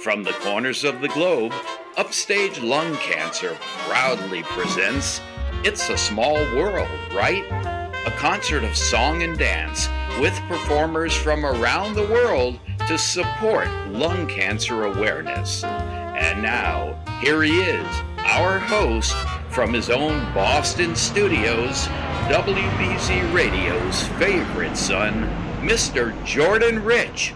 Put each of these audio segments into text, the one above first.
From the corners of the globe, Upstage Lung Cancer proudly presents It's a Small World, Right? A concert of song and dance with performers from around the world to support lung cancer awareness. And now, here he is, our host from his own Boston studios, WBZ Radio's favorite son, Mr. Jordan Rich.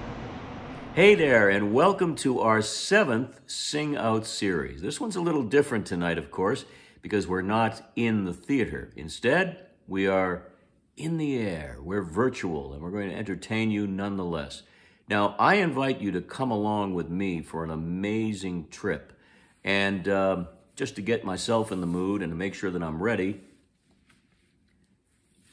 Hey there, and welcome to our 7th Sing Out series. This one's a little different tonight, of course, because we're not in the theater. Instead, we are in the air. We're virtual, and we're going to entertain you nonetheless. Now, I invite you to come along with me for an amazing trip. And just to get myself in the mood and to make sure that I'm ready,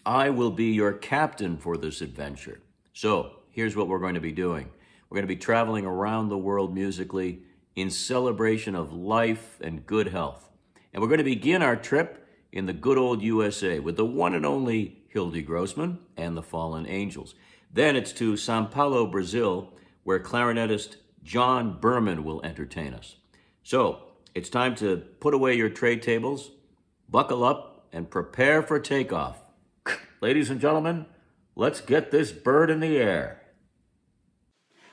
I will be your captain for this adventure. So, here's what we're going to be doing. We're going to be traveling around the world musically in celebration of life and good health. And we're going to begin our trip in the good old USA with the one and only Hildy Grossman and the Fallen Angels. Then it's to Sao Paulo, Brazil, where clarinetist John Berman will entertain us. So, it's time to put away your tray tables, buckle up, and prepare for takeoff. Ladies and gentlemen, let's get this bird in the air.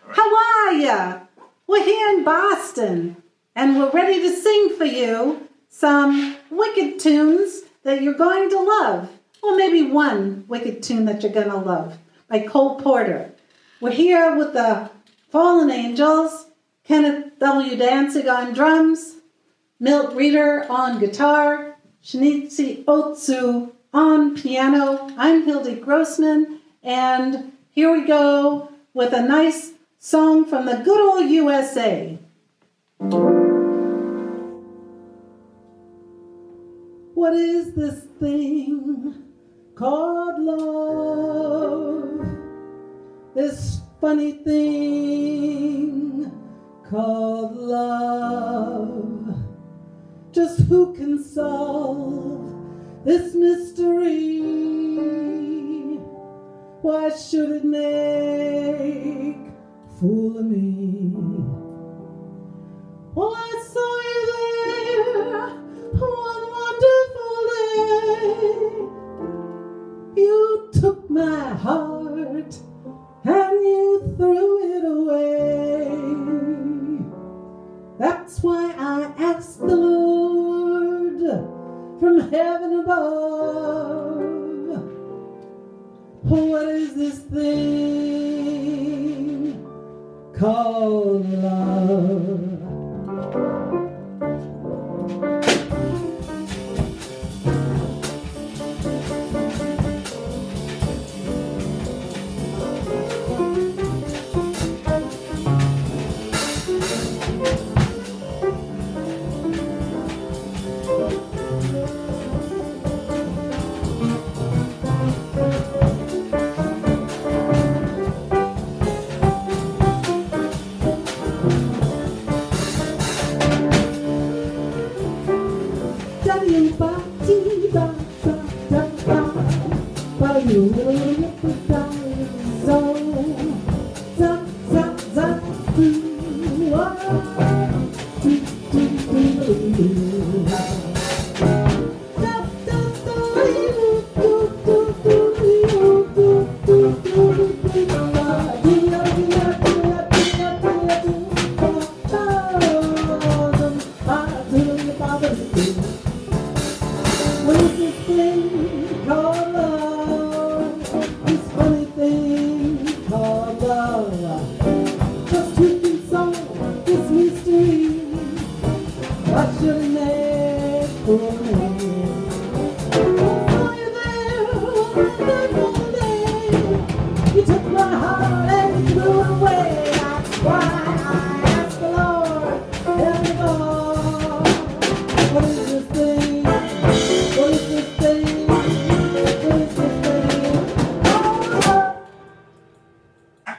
How are ya? We're here in Boston, and we're ready to sing for you some wicked tunes that you're going to love. Or maybe one wicked tune that you're going to love by Cole Porter. We're here with the Fallen Angels, Kenneth W. Danzig on drums, Milt Reeder on guitar, Shinichi Otsu on piano. I'm Hildy Grossman, and here we go with a nice song from the good old USA. What is this thing called love? This funny thing called love. Just who can solve this mystery? Why should it make fool of me? Oh, I saw you there one wonderful day. You took my heart and you threw it away. That's why I asked the Lord from heaven above, what is this thing called love?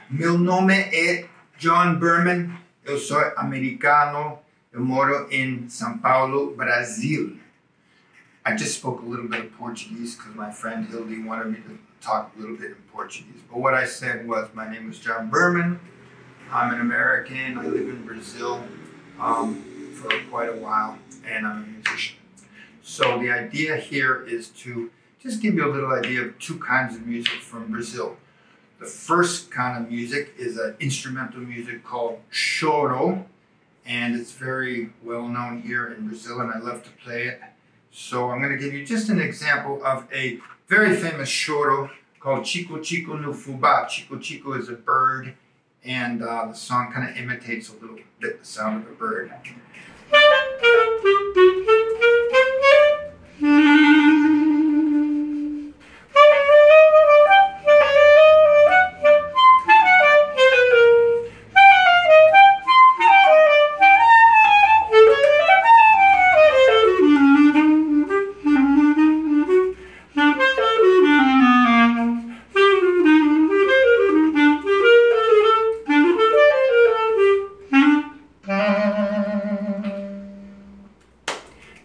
Meu nome é John Berman, eu sou americano, eu moro in São Paulo, Brazil. I just spoke a little bit of Portuguese because my friend Hildy wanted me to talk a little bit in Portuguese. But what I said was, my name is John Berman. I'm an American. I live in Brazil for quite a while, and I'm a musician. So the idea here is to just give you a little idea of two kinds of music from Brazil. The first kind of music is an instrumental music called choro, and it's very well known here in Brazil, and I love to play it. So I'm going to give you just an example of a very famous choro called Chico Chico no Fubá. Chico Chico is a bird, and the song kind of imitates a little bit the sound of a bird.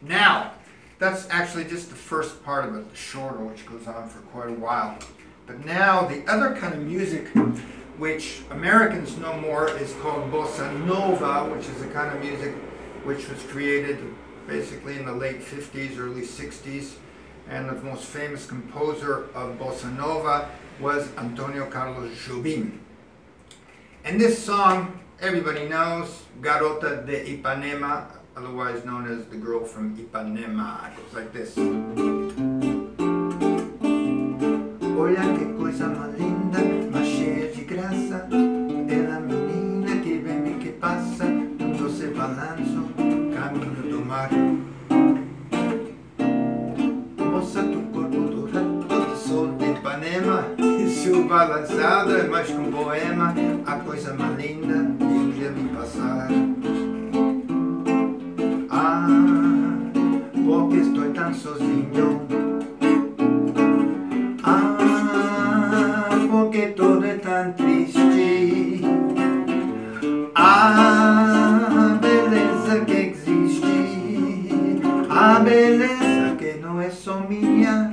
Now, that's actually just the first part of it, the choro, which goes on for quite a while. But now, the other kind of music, which Americans know more, is called bossa nova, which is a kind of music which was created basically in the late 50s, early 60s. And the most famous composer of bossa nova was Antonio Carlos Jobim. And this song, everybody knows, Garota de Ipanema, otherwise known as the girl from Ipanema. It goes like this. Olha que coisa mais linda, mais cheia de graça, é a menina que vem e que passa, num doce balanço, caminho do mar. Moça do corpo dourado do sol de Ipanema, e seu balançado é mais que um poema, a coisa mais linda que eu já vi passar. Porque estoy tan sozinho. Porque todo é tão triste. A beleza que existe, a beleza que não é só minha,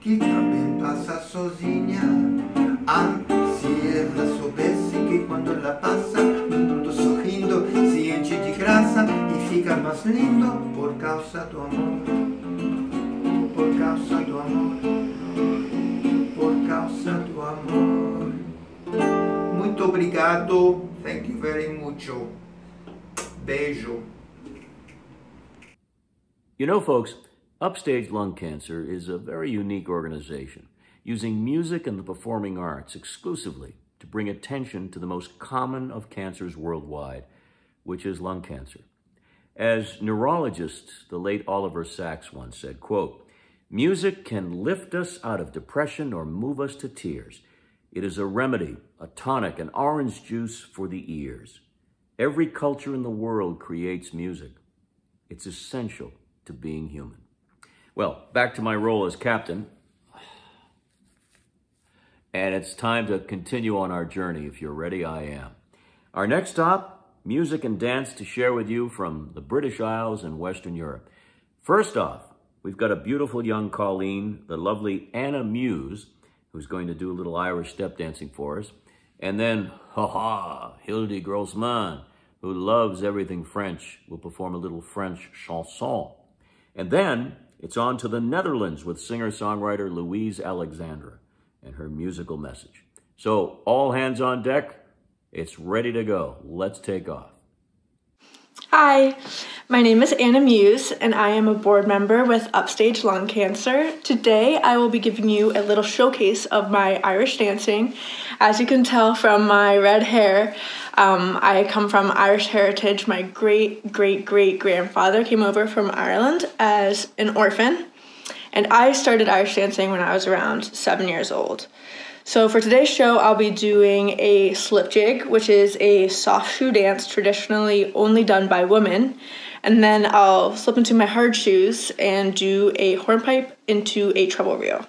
que também passa sozinha. Se ela soubesse que quando ela passa, o mundo sorrindo se enche de graça e fica mais lindo por causa do amor, por causa do amor, por causa do amor. Muito obrigado. Thank you very mucho. Beijo. You know, folks, Upstage Lung Cancer is a very unique organization, using music and the performing arts exclusively to bring attention to the most common of cancers worldwide, which is lung cancer. As neurologist, the late Oliver Sacks once said, quote, "Music can lift us out of depression or move us to tears. It is a remedy, a tonic, an orange juice for the ears. Every culture in the world creates music. It's essential to being human." Well, back to my role as captain. And it's time to continue on our journey. If you're ready, I am. Our next stop, music and dance to share with you from the British Isles and Western Europe. First off, we've got a beautiful young Colleen, the lovely Anna Muse, who's going to do a little Irish step dancing for us. And then, Hildy Grossman, who loves everything French, will perform a little French chanson. And then it's on to the Netherlands with singer-songwriter Louise Alexandra and her musical message. So all hands on deck. It's ready to go. Let's take off. Hi, my name is Anna Muse, and I am a board member with Upstage Lung Cancer. Today, I will be giving you a little showcase of my Irish dancing. As you can tell from my red hair, I come from Irish heritage. My great-great-great-grandfather came over from Ireland as an orphan, and I started Irish dancing when I was around 7 years old. So for today's show, I'll be doing a slip jig, which is a soft shoe dance traditionally only done by women. And then I'll slip into my hard shoes and do a hornpipe into a treble reel.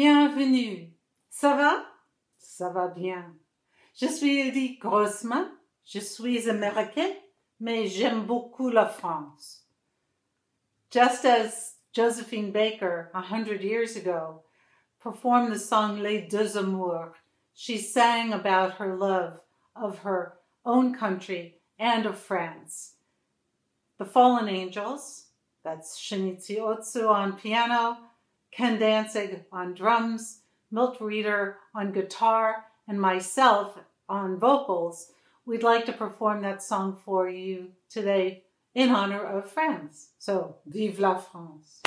bienvenue. Ça va? Ça va bien. Je suis Edith Grossman. Je suis américaine, mais j'aime beaucoup la France. Just as Josephine Baker, 100 years ago, performed the song Les Deux Amours, she sang about her love of her own country and of France. The Fallen Angels, that's Shinichi Otsu on piano, Ken Danzig on drums, Milt Reeder on guitar, and myself on vocals, we'd like to perform that song for you today in honor of France. So, vive la France!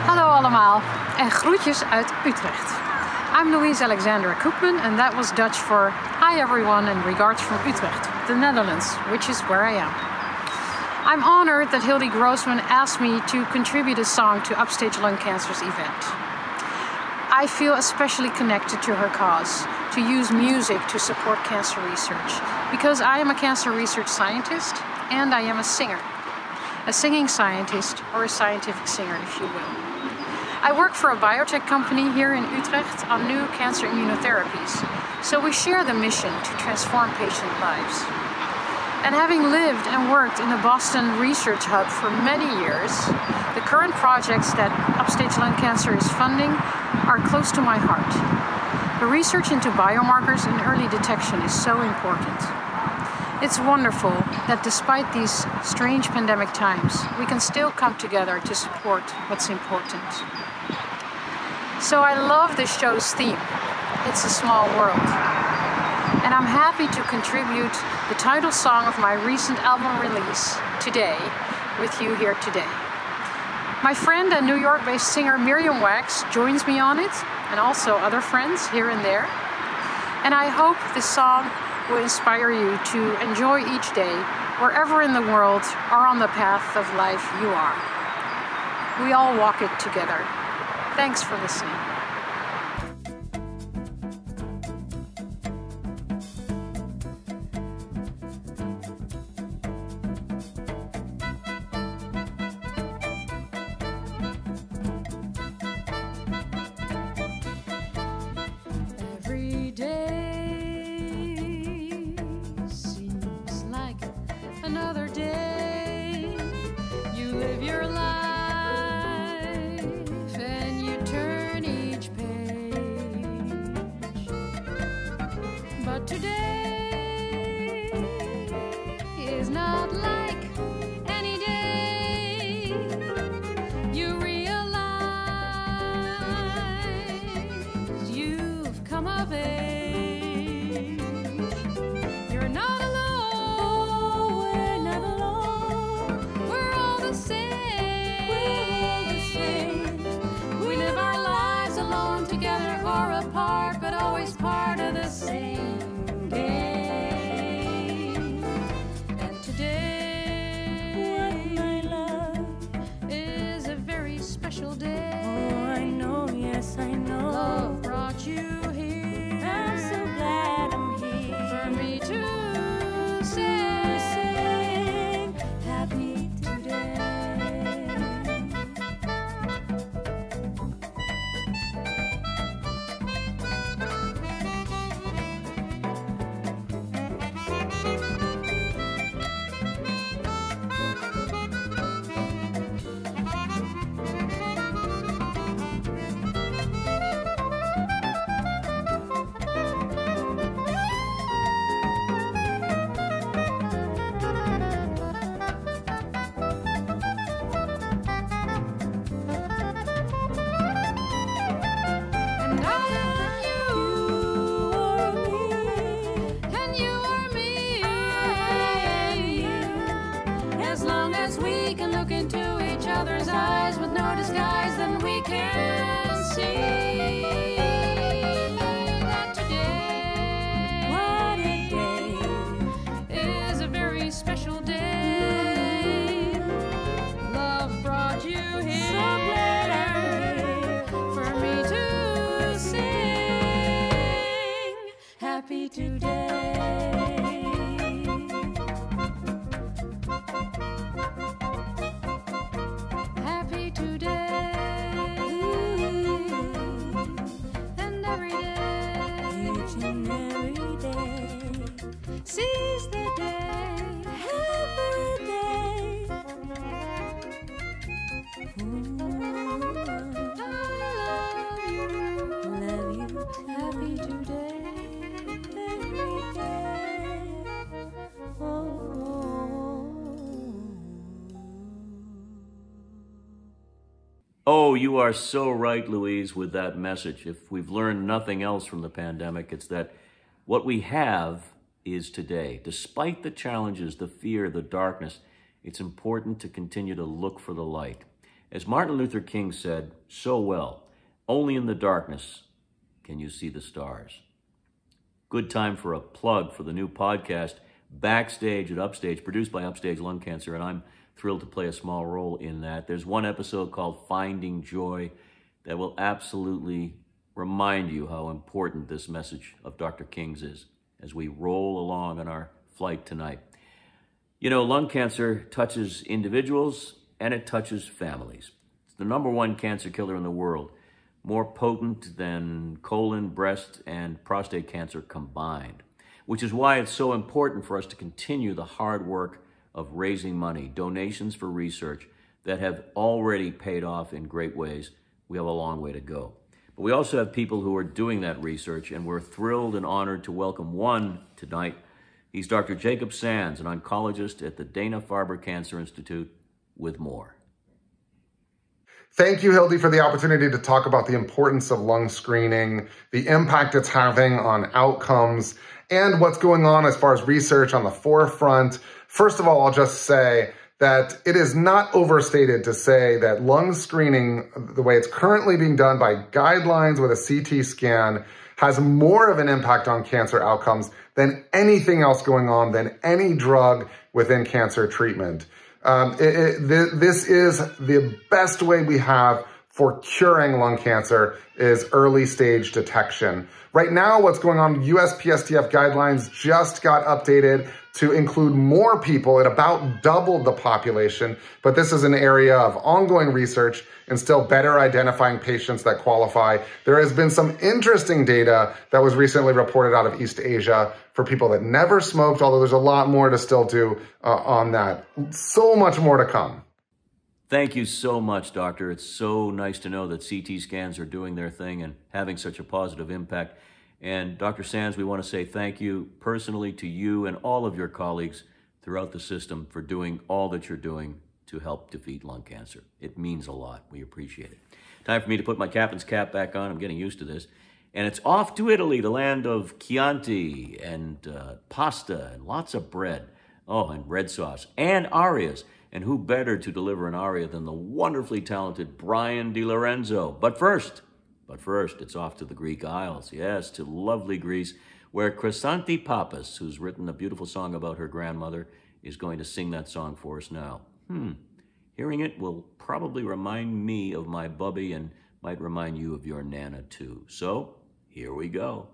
Hallo allemaal en groetjes uit Utrecht. I'm Louise Alexandra Koopman, and that was Dutch for hi everyone and regards from Utrecht, the Netherlands, which is where I am. I'm honored that Hildy Grossman asked me to contribute a song to Upstage Lung Cancer's event. I feel especially connected to her cause, to use music to support cancer research, because I am a cancer research scientist and I am a singer. A singing scientist, or a scientific singer, if you will. I work for a biotech company here in Utrecht on new cancer immunotherapies, so we share the mission to transform patient lives. And having lived and worked in the Boston Research Hub for many years, the current projects that Upstage Lung Cancer is funding are close to my heart. The research into biomarkers and early detection is so important. It's wonderful that despite these strange pandemic times, we can still come together to support what's important. So I love this show's theme, It's a Small World. And I'm happy to contribute the title song of my recent album release, Today, with you here today. My friend and New York-based singer Miriam Wax joins me on it, and also other friends here and there. And I hope this song will inspire you to enjoy each day, wherever in the world or on the path of life you are. We all walk it together. Thanks for listening. Every day seems like another day. You live your life and you turn each page. But today is not like any day. You realize you've come of age. You're not alone. We're not alone. We're all the same. We're all the same. We live our lives alone, together or apart, but always part of the same game. And today, my love, is a very special day. Oh, I know, yes, I know. Love brought you here. I'm so glad I'm here. For me to sing happy today. And I love you, and you are me. As long as we can look into each other's eyes with no disguise, then we can see that today, what a day, is a very special day. Love brought you here. So glad I'm here for me to sing happy today. Happy today. And every day. Each and every day. Seize the day. Every day. Love you, happy today, every day. Oh, you are so right, Louise, with that message. If we've learned nothing else from the pandemic, it's that what we have is today. Despite the challenges, the fear, the darkness, it's important to continue to look for the light. As Martin Luther King said so well, only in the darkness can you see the stars? Good time for a plug for the new podcast, Backstage at Upstage, produced by Upstage Lung Cancer, and I'm thrilled to play a small role in that. There's one episode called Finding Joy that will absolutely remind you how important this message of Dr. King's is as we roll along on our flight tonight. You know, lung cancer touches individuals and it touches families. It's the #1 cancer killer in the world, more potent than colon, breast, and prostate cancer combined, which is why it's so important for us to continue the hard work of raising money, donations for research that have already paid off in great ways. We have a long way to go. But we also have people who are doing that research, and we're thrilled and honored to welcome one tonight. He's Dr. Jacob Sands, an oncologist at the Dana-Farber Cancer Institute, with more. Thank you, Hildy, for the opportunity to talk about the importance of lung screening, the impact it's having on outcomes, and what's going on as far as research on the forefront. First of all, I'll just say that it is not overstated to say that lung screening, the way it's currently being done by guidelines with a CT scan, has more of an impact on cancer outcomes than anything else going on, than any drug within cancer treatment. This is the best way we have for curing lung cancer is early stage detection. Right now, what's going on, USPSTF guidelines just got updated to include more people. It about doubled the population, but this is an area of ongoing research and still better identifying patients that qualify. There has been some interesting data that was recently reported out of East Asia for people that never smoked, although there's a lot more to still do on that. So much more to come. Thank you so much, Doctor. It's so nice to know that CT scans are doing their thing and having such a positive impact. And Dr. Sands, we want to say thank you personally to you and all of your colleagues throughout the system for doing all that you're doing to help defeat lung cancer. It means a lot. We appreciate it. Time for me to put my captain's cap back on. I'm getting used to this. And it's off to Italy, the land of Chianti and pasta and lots of bread. Oh, and red sauce and arias. And who better to deliver an aria than the wonderfully talented Brian DiLorenzo? But first, it's off to the Greek Isles. Yes, to lovely Greece, where Chrysanthi Pappas, who's written a beautiful song about her grandmother, is going to sing that song for us now. Hearing it will probably remind me of my bubby and might remind you of your Nana too. So, here we go.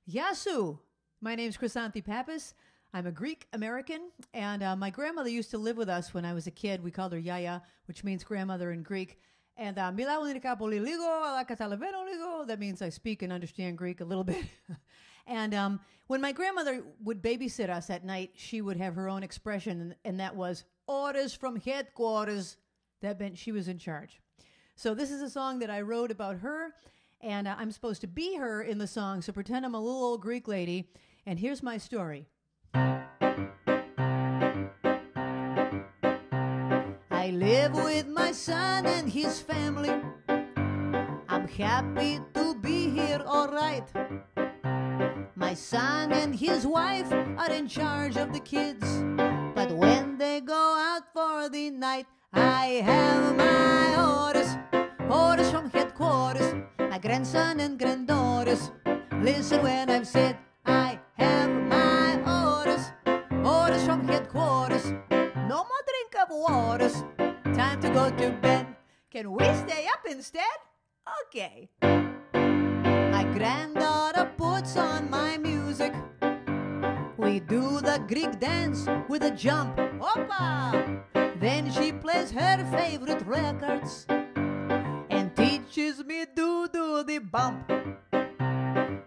Yasu! My name's Chrysanthi Pappas. I'm a Greek American, and my grandmother used to live with us when I was a kid. We called her Yaya, which means grandmother in Greek. And that means I speak and understand Greek a little bit. And when my grandmother would babysit us at night, she would have her own expression, and that was orders from headquarters. That meant she was in charge. So this is a song that I wrote about her, and I'm supposed to be her in the song, so pretend I'm a little old Greek lady. And here's my story. I live with my son and his family. I'm happy to be here, all right. My son and his wife are in charge of the kids, but when they go out for the night, I have my orders from headquarters, my grandson and granddaughters. Listen when I've said I have my orders from headquarters. No more drink of waters. Time to go to bed. Can we stay up instead? Okay. My granddaughter puts on my music. We do the Greek dance with a jump. Hoppa! Then she plays her favorite records and teaches me to do the bump.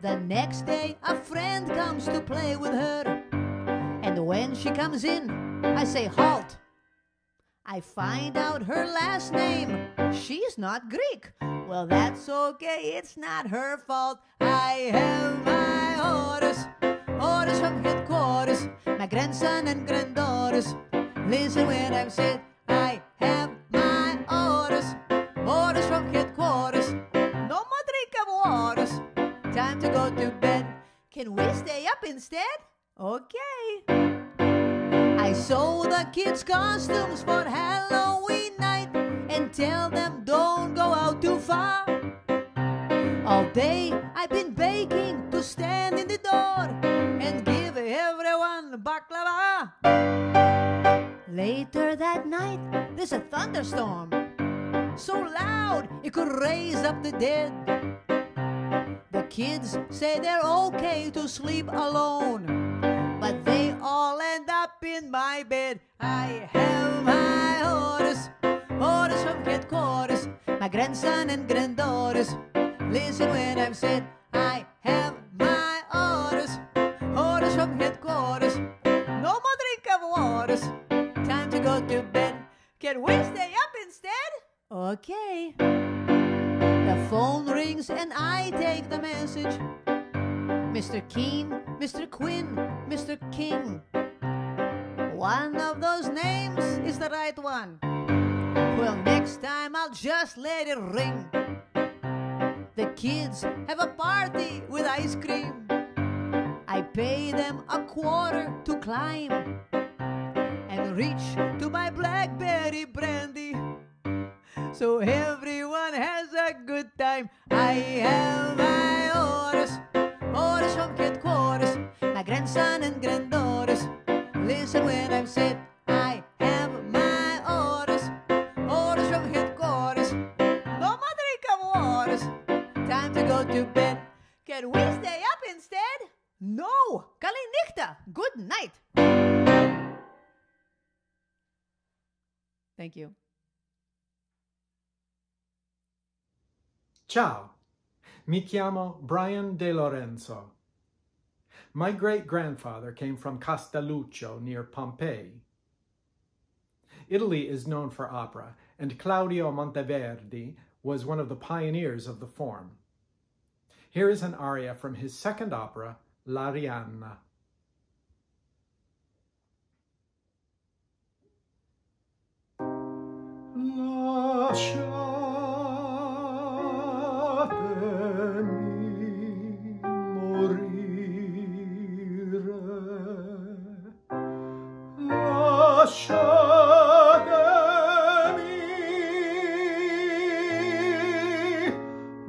The next day a friend comes to play with her, and when she comes in, I say halt. I find out her last name. She's not Greek. Well, that's okay. It's not her fault. I have my orders from headquarters, my grandson and granddaughters. Listen when I've said I have my orders from headquarters. No more drink of waters. Time to go to bed. Can we stay up instead? Okay. I sew the kids' costumes for Halloween night and tell them don't go out too far. Later that night, there's a thunderstorm, so loud it could raise up the dead. The kids say they're okay to sleep alone, but they all end up in my bed. I have my orders, orders from headquarters, my grandson and granddaughters. Listen when I've said, I have my orders, orders from headquarters. No more drink of waters, time to go to bed. Can we stay up instead? Okay. The phone rings and I take the message. Mr. Keen, Mr. Quinn, Mr. King. One of those names is the right one. Well, next time I'll just let it ring. The kids have a party with ice cream. I pay them a quarter to climb and reach to my blackberry brandy, so everyone has a good time. I have my orders, orders from headquarters, my grandson and granddaughters. Listen when I've said, I have my orders, orders from headquarters. No more drink of waters, time to go to bed. Can we stay up instead? No, Kalinichta, good night. Thank you. Ciao, mi chiamo Brian De Lorenzo. My great-grandfather came from Castelluccio near Pompeii. Italy is known for opera, and Claudio Monteverdi was one of the pioneers of the form. Here is an aria from his second opera, L'Arianna. Lasciatemi morire, lasciatemi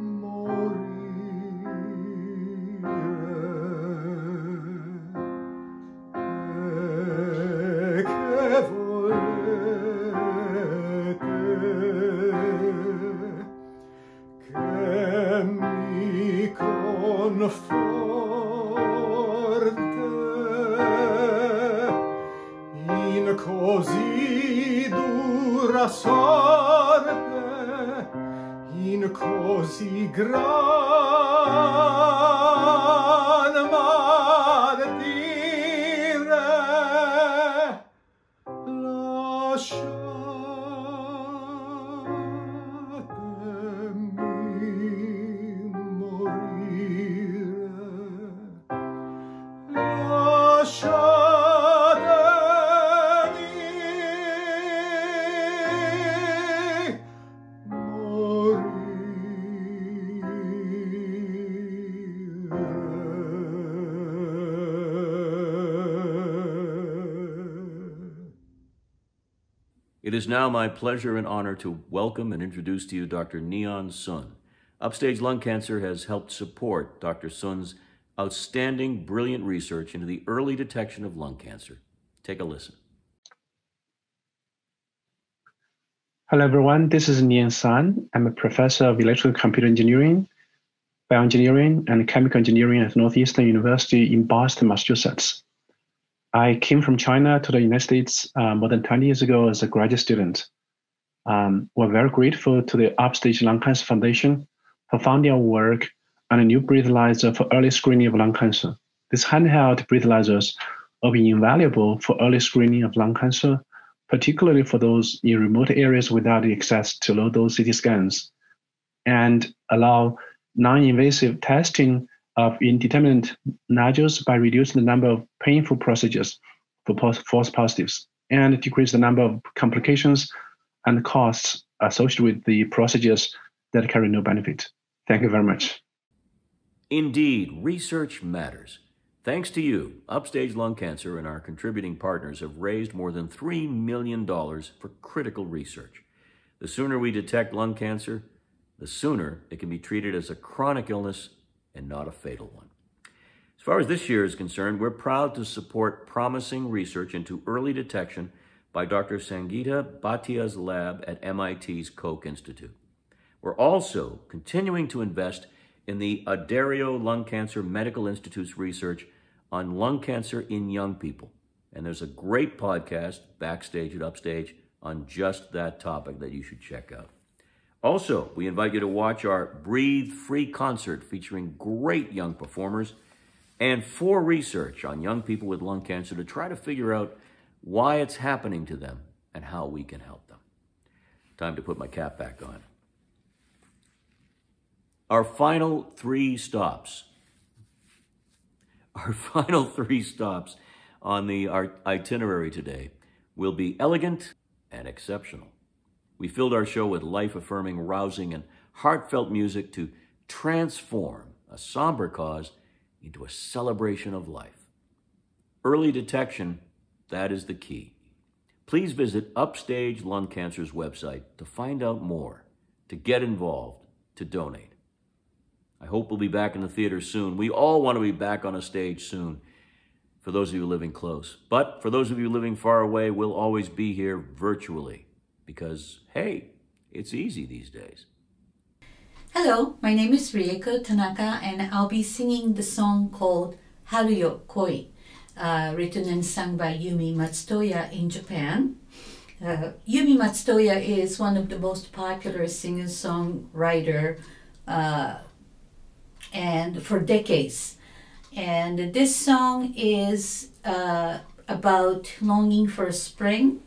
morire, che volete che mi conforte in così dura sorte, in così gran martire. Lasciatemi morire, lasciatemi morire. It is now my pleasure and honor to welcome and introduce to you Dr. Nian Sun. Upstage Lung Cancer has helped support Dr. Sun's outstanding, brilliant research into the early detection of lung cancer. Take a listen. Hello, everyone. This is Nian Sun. I'm a professor of electrical computer engineering, bioengineering, and chemical engineering at Northeastern University in Boston, Massachusetts. I came from China to the United States more than 20 years ago as a graduate student. We're very grateful to the Upstage Lung Cancer Foundation for funding our work on a new breathalyzer for early screening of lung cancer. These handheld breathalyzers will be invaluable for early screening of lung cancer, particularly for those in remote areas without access to low-dose CT scans, and allow non-invasive testing of indeterminate nodules by reducing the number of painful procedures for false positives and decrease the number of complications and costs associated with the procedures that carry no benefit. Thank you very much. Indeed, research matters. Thanks to you, Upstage Lung Cancer and our contributing partners have raised more than $3 million for critical research. The sooner we detect lung cancer, the sooner it can be treated as a chronic illness and not a fatal one. As far as this year is concerned, we're proud to support promising research into early detection by Dr. Sangeeta Bhatia's lab at MIT's Koch Institute. We're also continuing to invest in the Addario Lung Cancer Medical Institute's research on lung cancer in young people. And there's a great podcast, Backstage at Upstage, on just that topic that you should check out. Also, we invite you to watch our Breathe Free concert featuring great young performers and for research on young people with lung cancer to try to figure out why it's happening to them and how we can help them. Time to put my cap back on. Our final three stops on the itinerary today will be elegant and exceptional. We filled our show with life-affirming, rousing, and heartfelt music to transform a somber cause into a celebration of life. Early detection, that is the key. Please visit Upstage Lung Cancer's website to find out more, to get involved, to donate. I hope we'll be back in the theater soon. We all want to be back on a stage soon, for those of you living close. But for those of you living far away, we'll always be here virtually because, hey, it's easy these days. Hello, my name is Rieko Tanaka and I'll be singing the song called Haru yo Koi, written and sung by Yumi Matsutoya in Japan. Yumi Matsutoya is one of the most popular singer-songwriter and for decades. And this song is about longing for spring.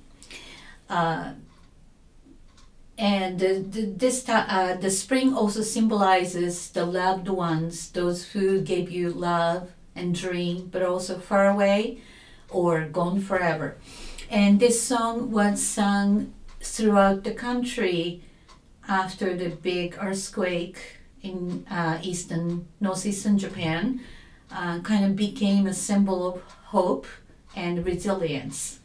And the spring also symbolizes the loved ones, those who gave you love and dream, but also far away or gone forever. And this song was sung throughout the country after the big earthquake in northeastern Japan. Kind of became a symbol of hope and resilience.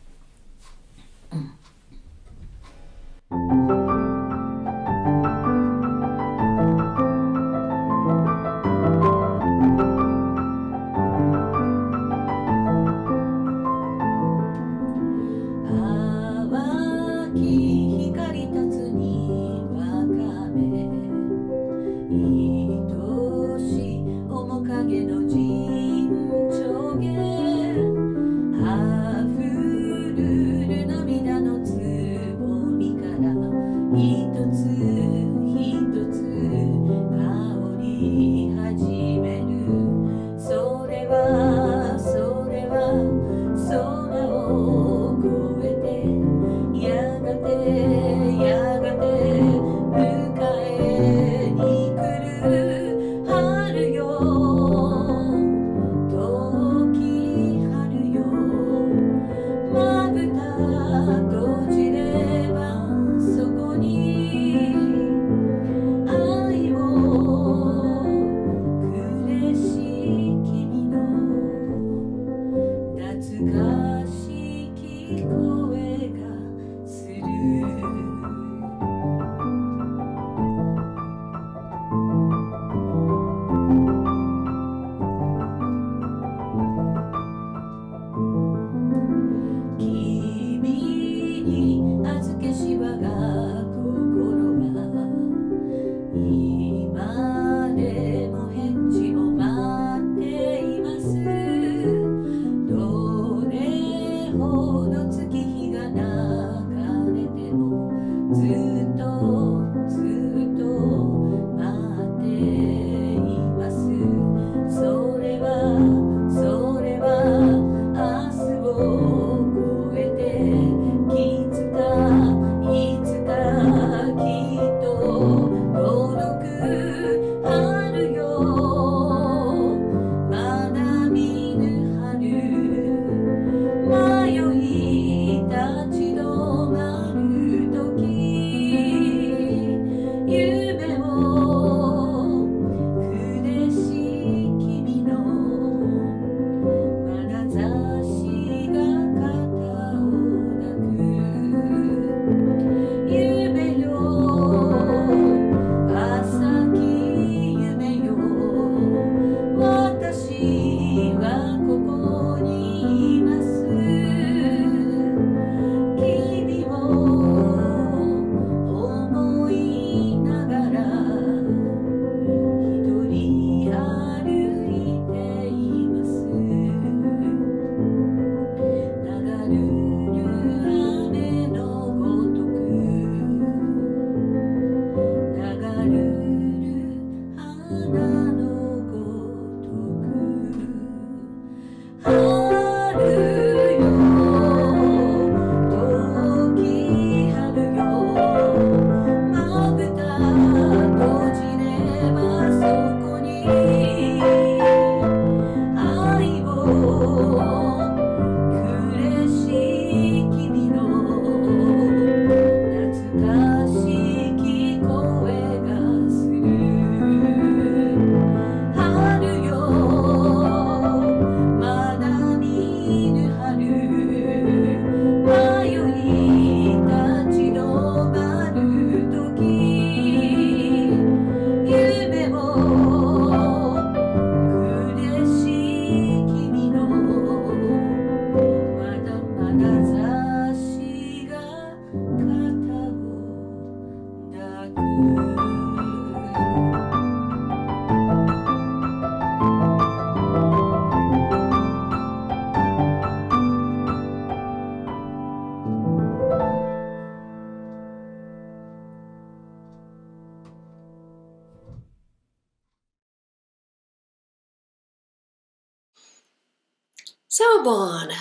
Sawubona,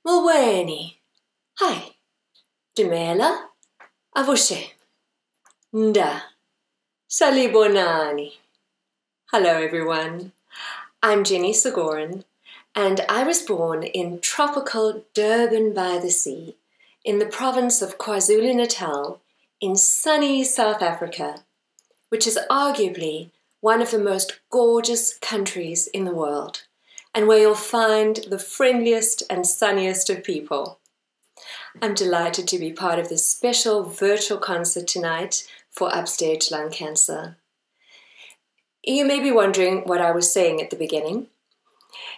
Mulweni, hi, Dumela, Avushe, Nda, Salibonani. Hello everyone, I'm Jenny Sigorin, and I was born in tropical Durban by the Sea, in the province of KwaZulu-Natal, in sunny South Africa, which is arguably one of the most gorgeous countries in the world, and where you'll find the friendliest and sunniest of people. I'm delighted to be part of this special virtual concert tonight for Upstage Lung Cancer. You may be wondering what I was saying at the beginning.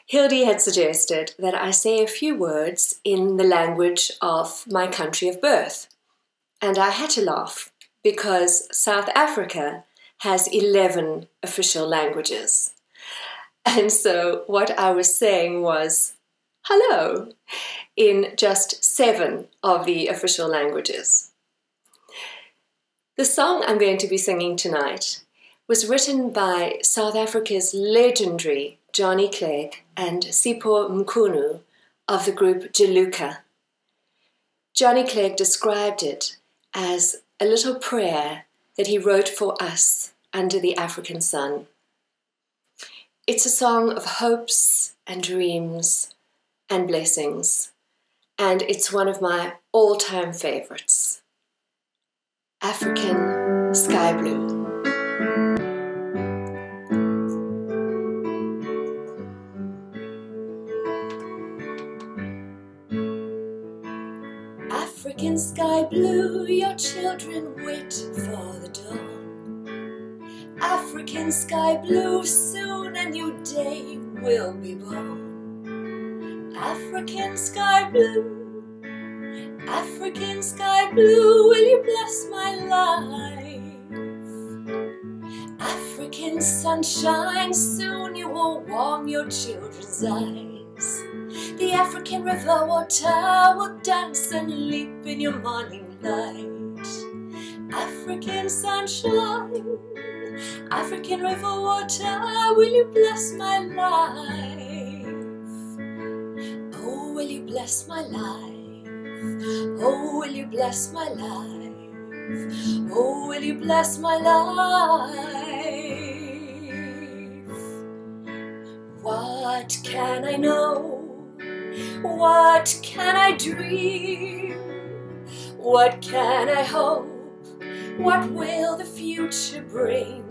Hildy had suggested that I say a few words in the language of my country of birth, and I had to laugh because South Africa has 11 official languages. And so what I was saying was hello in just 7 of the official languages. The song I'm going to be singing tonight was written by South Africa's legendary Johnny Clegg and Sipho Mkhunu of the group Jaluka. Johnny Clegg described it as a little prayer that he wrote for us under the African sun. It's a song of hopes and dreams and blessings, and it's one of my all-time favorites. African Sky Blue. African sky blue, your children wait for the dawn. African sky blue, soon a new day will be born. African sky blue, African sky blue, will you bless my life? African sunshine, soon you will warm your children's eyes. The African river water will dance and leap in your morning light. African sunshine, African river water, will you bless my life? Oh, will you bless my life? Oh, will you bless my life? Oh, will you bless my life? What can I know? What can I dream? What can I hope? What will the future bring?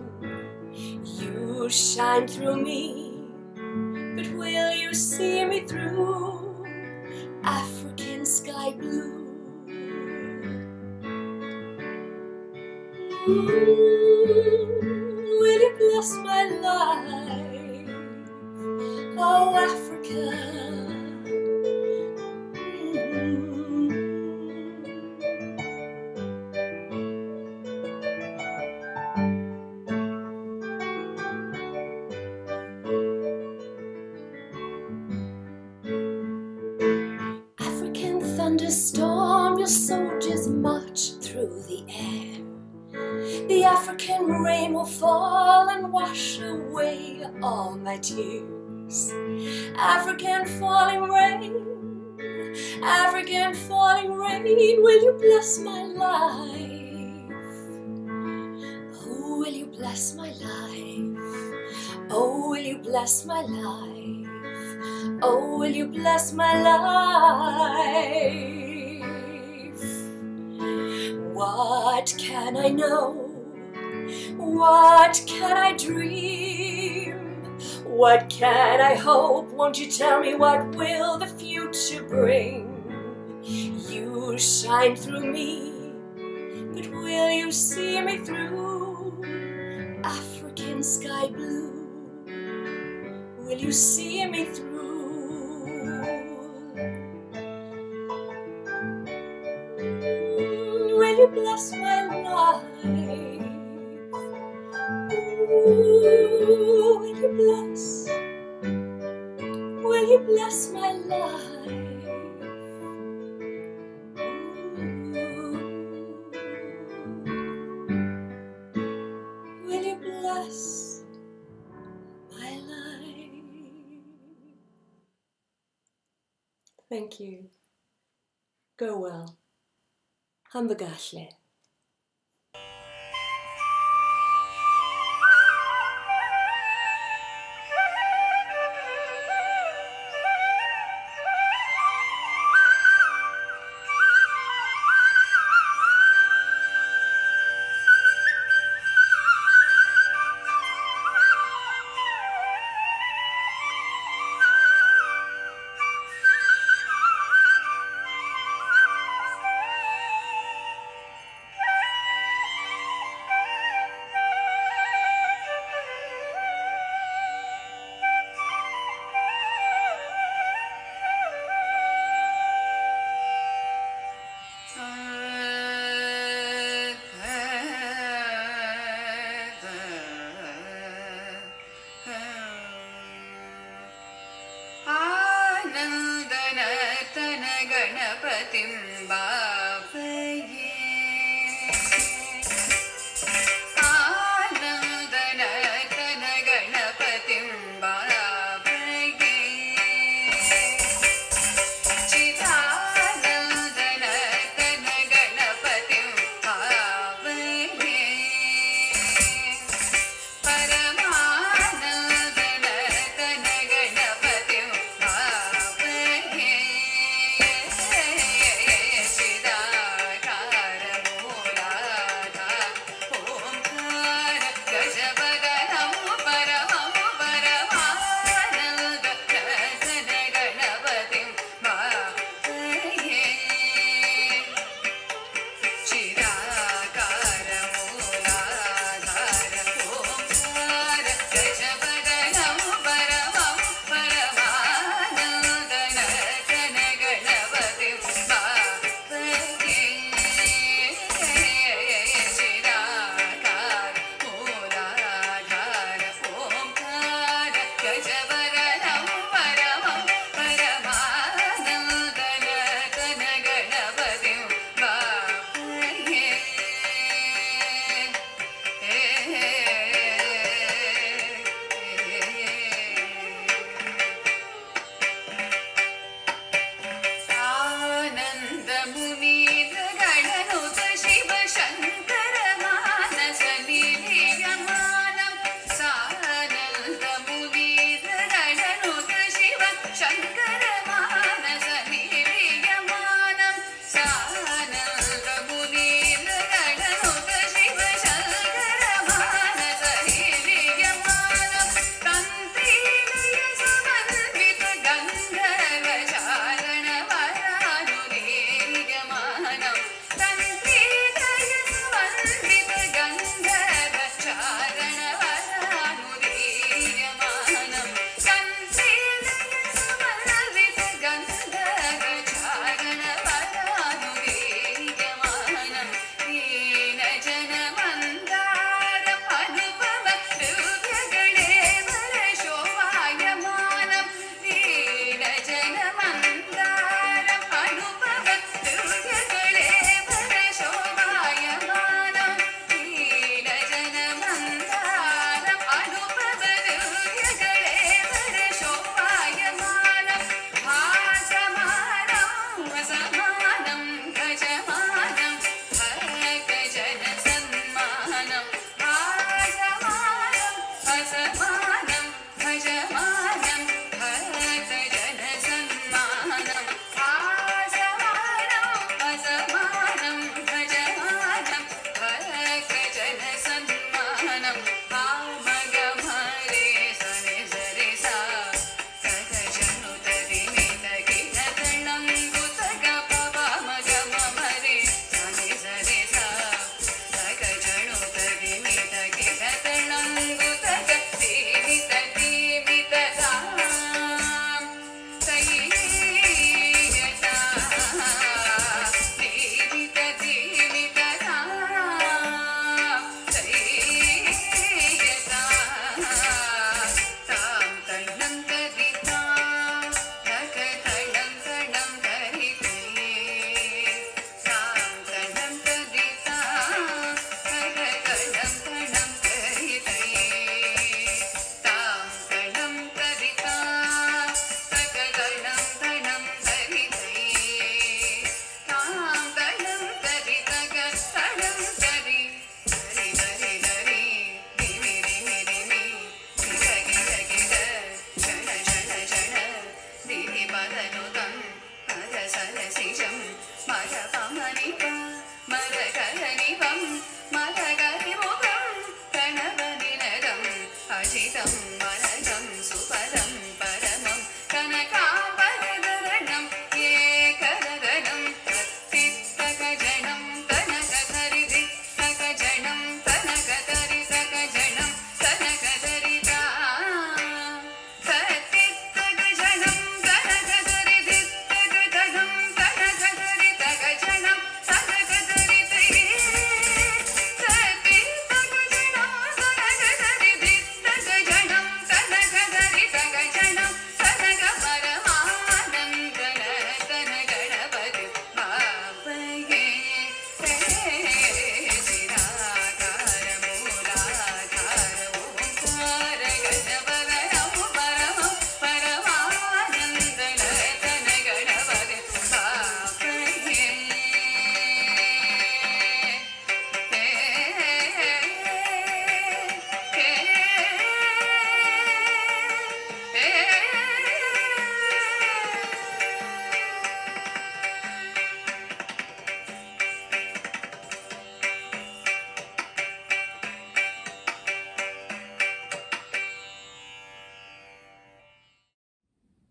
You shine through me, but will you see me through? African sky blue. Will you bless my life? Oh, Africa. Thunderstorm, your soldiers march through the air. The African rain will fall and wash away all my tears. African falling rain, African falling rain, will you bless my life? Oh, will you bless my life? Oh, will you bless my life? Oh, will you bless my life? What can I know? What can I dream? What can I hope? Won't you tell me what will the future bring? You shine through me, but will you see me through? African sky blue, will you see me through? Will you bless bless my life? Ooh, will you bless my life? Ooh, will you bless my life? Thank you. Go well. Hambagashle.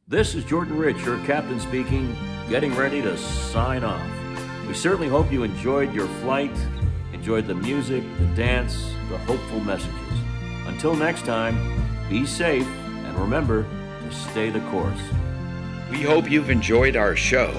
This is Jordan Rich, your captain speaking, getting ready to sign off. We certainly hope you enjoyed your flight, enjoyed the music, the dance, the hopeful messages. Until next time, be safe and remember to stay the course. We hope you've enjoyed our show.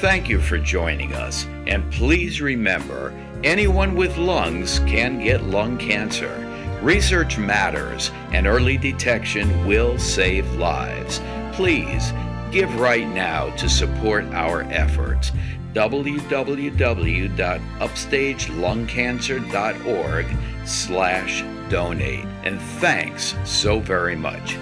Thank you for joining us. And please remember, anyone with lungs can get lung cancer. Research matters, and early detection will save lives. Please give right now to support our efforts. www.upstagelungcancer.org/donate. And thanks so very much.